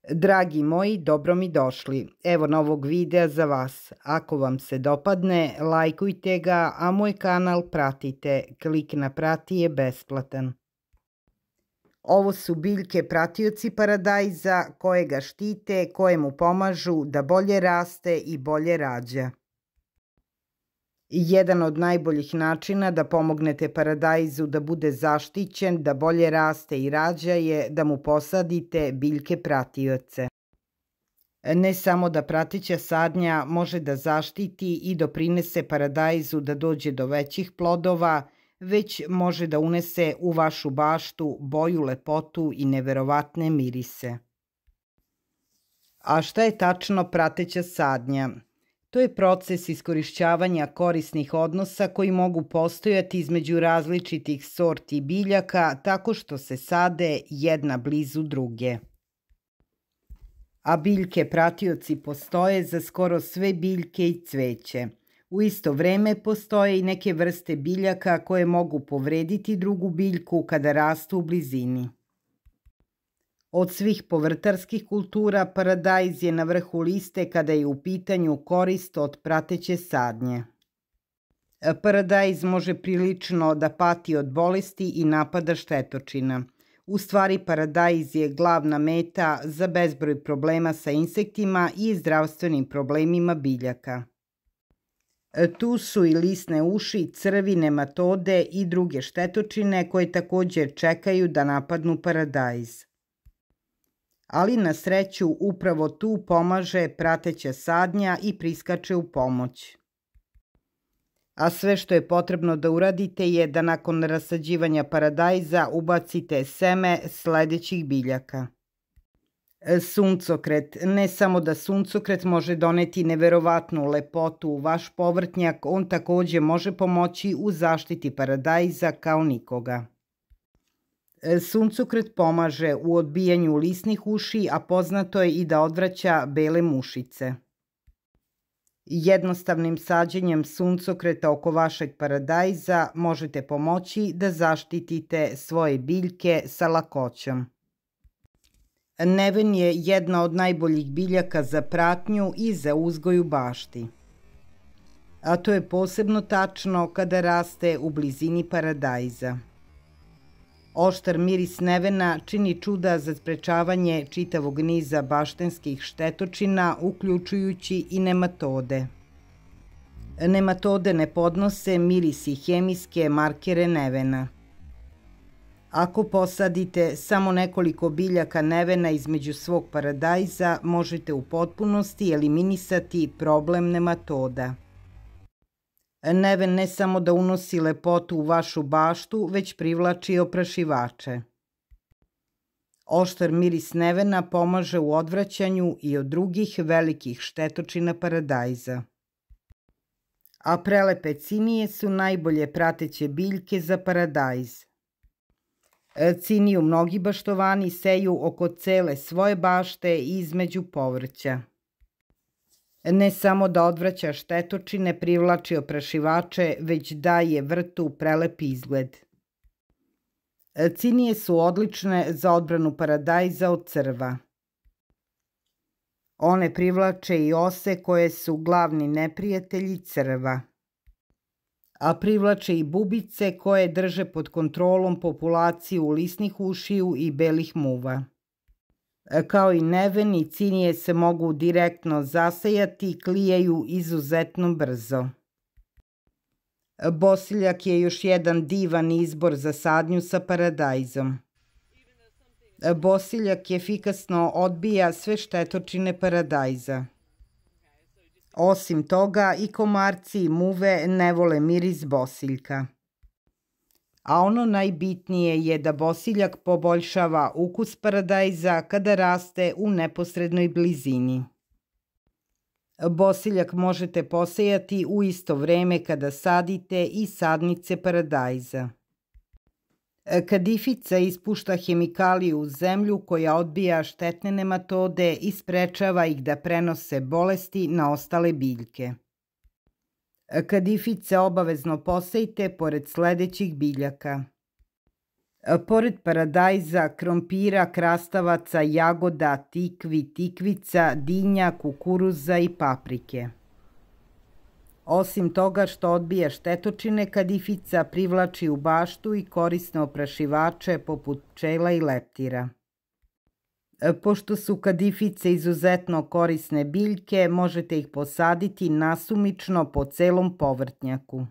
Dragi moji, dobro mi došli. Evo novog videa za vas. Ako vam se dopadne, lajkujte ga, a moj kanal pratite. Klik na prati je besplatan. Ovo su biljke pratioci paradajza koje ga štite, koje mu pomažu da bolje raste i bolje rađa. Jedan od najboljih načina da pomognete paradajzu da bude zaštićen, da bolje raste i rađa je da mu posadite biljke pratioce. Ne samo da prateća sadnja može da zaštiti i doprinese paradajzu da dođe do većih plodova, već može da unese u vašu baštu boju, lepotu i neverovatne mirise. A šta je tačno prateća sadnja? To je proces iskorišćavanja korisnih odnosa koji mogu postojati između različitih sorti biljaka tako što se sade jedna blizu druge. A biljke pratioci postoje za skoro sve biljke i cveće. U isto vreme postoje i neke vrste biljaka koje mogu povrediti drugu biljku kada rastu u blizini. Od svih povrtarskih kultura, paradajz je na vrhu liste kada je u pitanju korist od prateće sadnje. Paradajz može prilično da pati od bolesti i napada štetočina. U stvari, paradajz je glavna meta za bezbroj problema sa insektima i zdravstvenim problemima biljaka. Tu su i lisne uši, crvi, nematode i druge štetočine koje također čekaju da napadnu paradajz. Ali na sreću upravo tu pomaže prateća sadnja i priskače u pomoć. A sve što je potrebno da uradite je da nakon rasađivanja paradajza ubacite seme sledećih biljaka. Suncokret. Ne samo da suncokret može doneti neverovatnu lepotu u vaš povrtnjak, on također može pomoći u zaštiti paradajza kao nikoga. Suncokret pomaže u odbijanju lisnih uši, a poznato je i da odvraća bele mušice. Jednostavnim sađenjem suncokreta oko vašeg paradajza možete pomoći da zaštitite svoje biljke sa lakoćom. Neven je jedna od najboljih biljaka za pratnju i za uzgoj u bašti. A to je posebno tačno kada raste u blizini paradajza. Oštar miris nevena čini čuda za sprečavanje čitavog niza baštenskih štetočina, uključujući i nematode. Nematode ne podnose miris i hemijske markere nevena. Ako posadite samo nekoliko biljaka nevena između svog paradajza, možete u potpunosti eliminisati problem nematoda. Neven ne samo da unosi lepotu u vašu baštu, već privlači oprašivače. Oštar miris nevena pomaže u odvraćanju i od drugih velikih štetočina paradajza. A prelepe cinije su najbolje prateće biljke za paradajz. Ciniju mnogi baštovani seju oko cele svoje bašte i između povrća. Ne samo da odvraća štetočine, privlači oprašivače, već daje vrtu prelep izgled. Cinije su odlične za odbranu paradajza od crva. One privlače i ose koje su glavni neprijatelji crva. A privlače i bubice koje drže pod kontrolom populaciju lisnih ušiju i belih muva. Kao i neven i cinije se mogu direktno zasejati i klijaju izuzetno brzo. Bosiljak je još jedan divan izbor za sadnju sa paradajzom. Bosiljak efikasno odbija sve štetočine paradajza. Osim toga, i komarci i muve ne vole miris bosiljka. A ono najbitnije je da bosiljak poboljšava ukus paradajza kada raste u neposrednoj blizini. Bosiljak možete posejati u isto vreme kada sadite i sadnice paradajza. Kadifica ispušta hemikaliju u zemlju koja odbija štetne nematode i sprečava ih da prenose bolesti na ostale biljke. Kadifice obavezno posejte pored sledećih biljaka: Pored paradajza, krompira, krastavaca, jagoda, tikvi, tikvica, dinja, kukuruza i paprike. Osim toga što odbija štetočine, kadifica privlači u baštu i korisne oprašivače poput pčela i leptira. Pošto su kadifice izuzetno korisne biljke, možete ih posaditi nasumično po celom povrtnjaku.